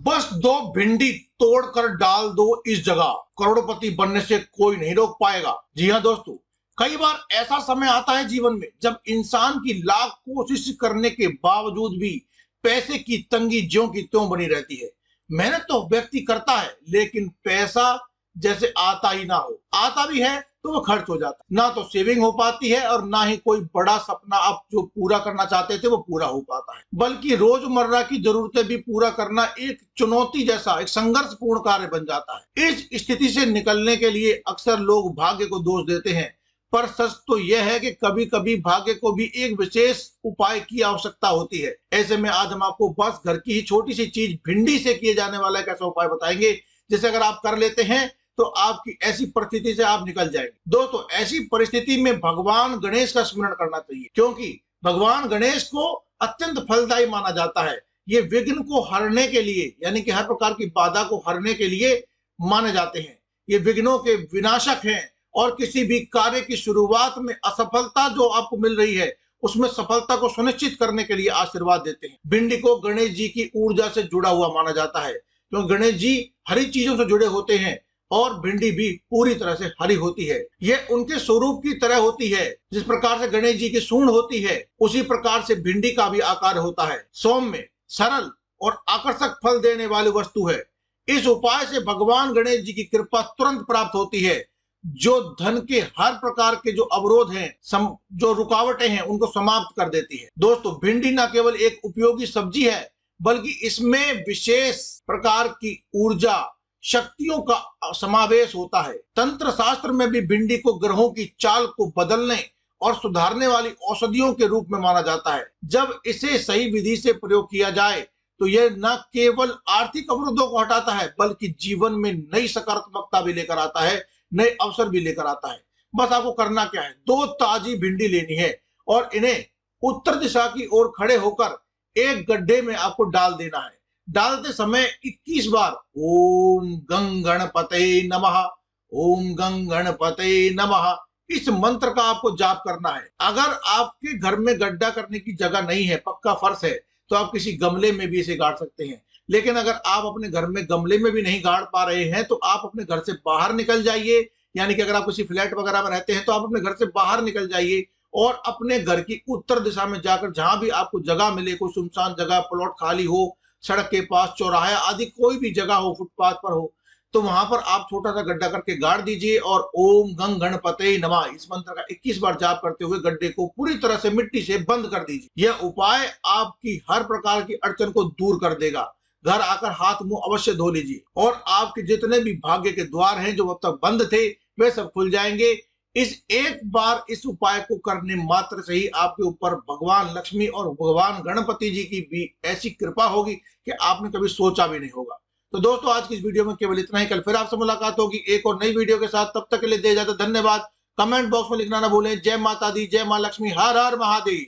बस दो भिंडी तोड़कर डाल दो इस जगह, करोड़पति बनने से कोई नहीं रोक पाएगा। जी हाँ दोस्तों, कई बार ऐसा समय आता है जीवन में जब इंसान की लाख कोशिश करने के बावजूद भी पैसे की तंगी ज्यों की त्यों बनी रहती है। मेहनत तो व्यक्ति करता है लेकिन पैसा जैसे आता ही ना हो, आता भी है तो वो खर्च हो जाता है, ना तो सेविंग हो पाती है और ना ही कोई बड़ा सपना आप जो पूरा करना चाहते थे वो पूरा हो पाता है, बल्कि रोजमर्रा की जरूरतें भी पूरा करना एक चुनौती जैसा, एक संघर्षपूर्ण कार्य बन जाता है। इस स्थिति से निकलने के लिए अक्सर लोग भाग्य को दोष देते हैं, पर सच तो यह है कि कभी कभी भाग्य को भी एक विशेष उपाय की आवश्यकता होती है। ऐसे में आज हम आपको बस घर की ही छोटी सी चीज भिंडी से किए जाने वाला एक ऐसा उपाय बताएंगे जिसे अगर आप कर लेते हैं तो आपकी ऐसी परिस्थिति से आप निकल जाएंगे। दोस्तों, ऐसी परिस्थिति में भगवान गणेश का स्मरण करना चाहिए, क्योंकि भगवान गणेश को अत्यंत फलदायी माना जाता है। ये विघ्न को हरने के लिए, यानी कि हर प्रकार की बाधा को हरने के लिए माने जाते हैं। ये विघ्नों के विनाशक हैं और किसी भी कार्य की शुरुआत में असफलता जो आपको मिल रही है उसमें सफलता को सुनिश्चित करने के लिए आशीर्वाद देते हैं। भिंडी को गणेश जी की ऊर्जा से जुड़ा हुआ माना जाता है, क्योंकि गणेश जी हरी चीजों से जुड़े होते हैं और भिंडी भी पूरी तरह से हरी होती है। यह उनके स्वरूप की तरह होती है। जिस प्रकार से गणेश जी की सूंड होती है उसी प्रकार से भिंडी का भी आकार होता है। सौम्य, सरल और आकर्षक फल देने वाली वस्तु है। इस उपाय से भगवान गणेश जी की कृपा तुरंत प्राप्त होती है, जो धन के हर प्रकार के जो अवरोध हैं, जो रुकावटें हैं, उनको समाप्त कर देती है। दोस्तों, भिंडी न केवल एक उपयोगी सब्जी है बल्कि इसमें विशेष प्रकार की ऊर्जा, शक्तियों का समावेश होता है। तंत्र शास्त्र में भी भिंडी को ग्रहों की चाल को बदलने और सुधारने वाली औषधियों के रूप में माना जाता है। जब इसे सही विधि से प्रयोग किया जाए तो यह न केवल आर्थिक अवरोधों को हटाता है बल्कि जीवन में नई सकारात्मकता भी लेकर आता है, नए अवसर भी लेकर आता है। बस आपको करना क्या है, दो ताजी भिंडी लेनी है और इन्हें उत्तर दिशा की ओर खड़े होकर एक गड्ढे में आपको डाल देना है। डालते समय 21 बार ओम गं गणपते नमः, ओम गं गणपते नमः, इस मंत्र का आपको जाप करना है। अगर आपके घर में गड्ढा करने की जगह नहीं है, पक्का फर्श है, तो आप किसी गमले में भी इसे गाड़ सकते हैं। लेकिन अगर आप अपने घर में गमले में भी नहीं गाड़ पा रहे हैं तो आप अपने घर से बाहर निकल जाइए, यानी कि अगर आप किसी फ्लैट वगैरह में रहते हैं तो आप अपने घर से बाहर निकल जाइए और अपने घर की उत्तर दिशा में जाकर जहां भी आपको जगह मिले, कोई सुनसान जगह, प्लॉट खाली हो, सड़क के पास, चौराहा आदि कोई भी जगह हो, फुटपाथ पर हो, तो वहां पर आप छोटा सा गड्ढा करके गाड़ दीजिए और ओम गं गणपते नमः इस मंत्र का 21 बार जाप करते हुए गड्ढे को पूरी तरह से मिट्टी से बंद कर दीजिए। यह उपाय आपकी हर प्रकार की अड़चन को दूर कर देगा। घर आकर हाथ मुंह अवश्य धो लीजिए और आपके जितने भी भाग्य के द्वार हैं जो अब तक बंद थे वे सब खुल जाएंगे। इस एक बार इस उपाय को करने मात्र से ही आपके ऊपर भगवान लक्ष्मी और भगवान गणपति जी की भी ऐसी कृपा होगी कि आपने कभी सोचा भी नहीं होगा। तो दोस्तों, आज की इस वीडियो में केवल इतना ही। कल फिर आपसे मुलाकात होगी एक और नई वीडियो के साथ। तब तक के लिए दे जाते धन्यवाद। कमेंट बॉक्स में लिखना ना भूलें। जय माता दी, जय मां लक्ष्मी, हर हर महादेव।